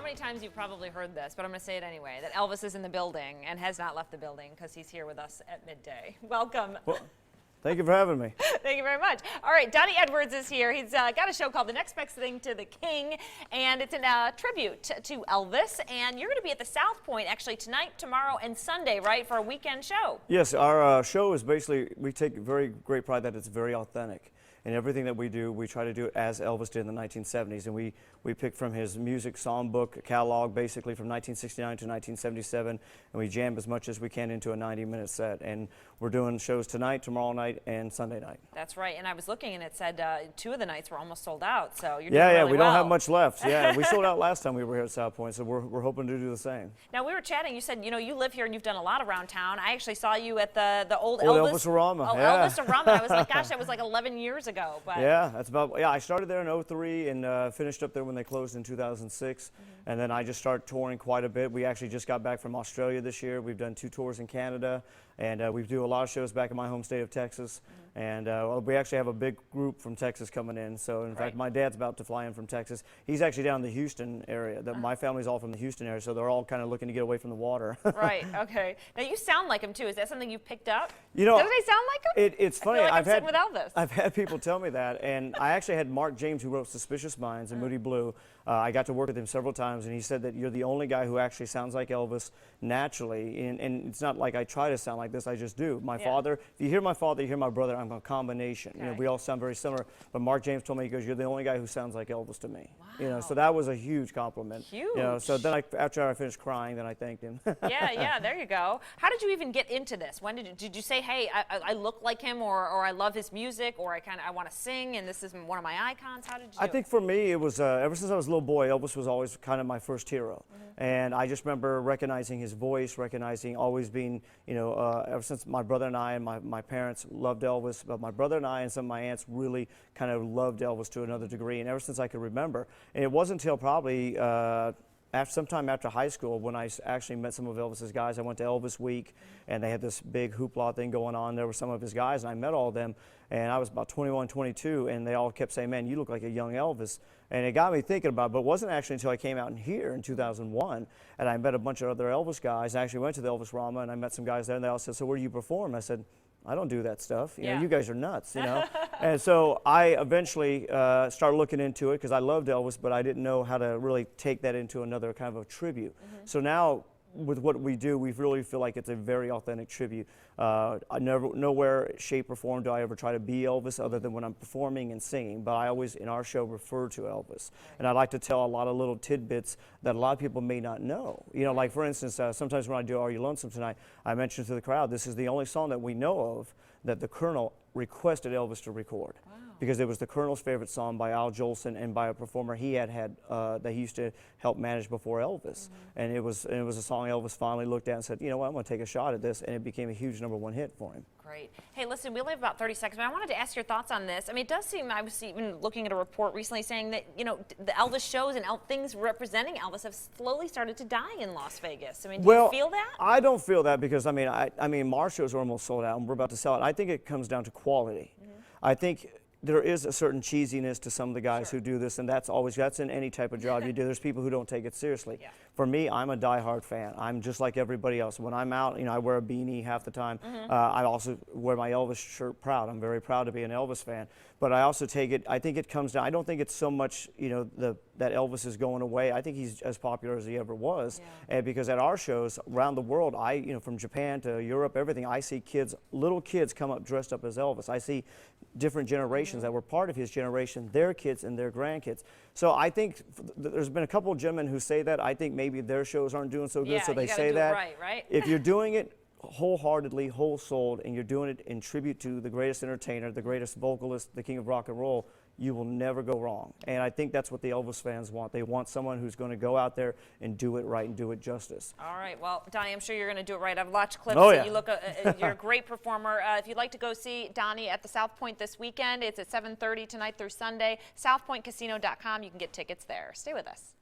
many times you've probably heard this, but I'm going to say it anyway, that Elvis is in the building and has not left the building because he's here with us at midday. Welcome. Well, thank you for having me. Thank you very much. All right, Donny Edwards is here. He's got a show called The Next Best Thing to the King, and it's a tribute to Elvis. And you're going to be at the South Point actually tonight, tomorrow, and Sunday, right, for a weekend show? Yes, our show is basically, we take very great pride that it's very authentic. And everything that we do, we try to do it as Elvis did in the 1970s. And we pick from his music songbook catalog, basically from 1969 to 1977, and we jam as much as we can into a 90-minute set. And we're doing shows tonight, tomorrow night, and Sunday night. That's right. And I was looking, and it said 2 of the nights were almost sold out. So you're doing really well. We don't have much left. Yeah, we sold out last time we were here at South Point, so we're hoping to do the same. Now we were chatting. You said you live here and you've done a lot around town. I actually saw you at the old Elvis-orama. Oh, yeah. Elvis-orama. I was like, gosh, that was like 11 years ago. But yeah, that's about. Yeah, I started there in '03 and finished up there when they closed in 2006. And then I just started touring quite a bit. We actually just got back from Australia this year. We've done 2 tours in Canada, and we do a lot of shows back in my home state of Texas. And we actually have a big group from Texas coming in. So in fact, my dad's about to fly in from Texas. He's actually down in the Houston area. My family's all from the Houston area, so they're all kind of looking to get away from the water. Right. Okay. Now you sound like him too. Is that something you picked up? You know, doesn't he sound like him? It's funny. I feel like I'm sitting with Elvis. I've had people tell me that, and I actually had Mark James, who wrote Suspicious Minds and Moody Blue. I got to work with him several times, and he said that you're the only guy who actually sounds like Elvis naturally. And it's not like I try to sound like this, I just do. My father, if you hear my father, you hear my brother, I'm a combination. Okay. We all sound very similar. But Mark James told me, he goes, you're the only guy who sounds like Elvis to me. Wow. So that was a huge compliment. Huge. So then after I finished crying, then I thanked him. yeah, there you go. How did you even get into this? When did you say, hey, I look like him, or I love his music, or I want to sing, and this is one of my icons? How did you do I think for me, it was, ever since I was a little boy, Elvis was always kind of my first hero. And I just remember recognizing his voice, recognizing always being, ever since my brother and I and my parents loved Elvis, but my brother and I and some of my aunts really kind of loved Elvis to another degree, and ever since I could remember. And it wasn't until probably sometime after high school when I actually met some of Elvis's guys. I went to Elvis Week, and they had this big hoopla thing going on. There were some of his guys, and I met all of them, and I was about 21, 22, and they all kept saying, man, you look like a young Elvis. And it got me thinking about it, but it wasn't actually until I came out in here in 2001, and I met a bunch of other Elvis guys. I actually went to the Elvis-orama, and I met some guys there, and they all said, so where do you perform? I said, I don't do that stuff. You know, you guys are nuts, And so I eventually started looking into it because I loved Elvis, but I didn't know how to really take that into another kind of a tribute. So now, with what we do, we really feel like it's a very authentic tribute. I never, nowhere, shape, or form do I ever try to be Elvis other than when I'm performing and singing, but I always, in our show, refer to Elvis. And I like to tell a lot of little tidbits that a lot of people may not know. Like for instance, sometimes when I do Are You Lonesome Tonight, I mention to the crowd, this is the only song that we know of that the Colonel requested Elvis to record. Because it was the Colonel's favorite song by Al Jolson and by a performer he had that he used to help manage before Elvis. And it was a song Elvis finally looked at and said, you know what, I'm going to take a shot at this, and it became a huge #1 hit for him. Great. Hey, listen, we only have about 30 seconds, but I wanted to ask your thoughts on this. I mean, it does seem, I was even looking at a report recently saying that, the Elvis shows and things representing Elvis have slowly started to die in Las Vegas. I mean, do you feel that? I don't feel that because, I mean, our shows are almost sold out, and we're about to sell it. I think it comes down to quality. I think there is a certain cheesiness to some of the guys who do this, and that's in any type of job you do. There's people who don't take it seriously. For me, I'm a diehard fan. I'm just like everybody else. When I'm out, I wear a beanie half the time. I also wear my Elvis shirt proud. I'm very proud to be an Elvis fan. But I also take it, I think it comes down, I don't think it's so much, that Elvis is going away. I think he's as popular as he ever was. And because at our shows around the world, from Japan to Europe, everything, I see little kids come up dressed up as Elvis. I see different generations that were part of his generation, their kids and their grandkids. So I think there's been a couple of gentlemen who say that. I think maybe their shows aren't doing so good, so they say that. Right? If you're doing it wholeheartedly, whole-souled, and you're doing it in tribute to the greatest entertainer, the greatest vocalist, the king of rock and roll, you will never go wrong. And I think that's what the Elvis fans want. They want someone who's going to go out there and do it right and do it justice. All right. Well, Donny, I'm sure you're going to do it right. I've watched clips. You look, you're a great performer. If you'd like to go see Donny at the South Point this weekend, it's at 7:30 tonight through Sunday. SouthPointCasino.com. You can get tickets there. Stay with us.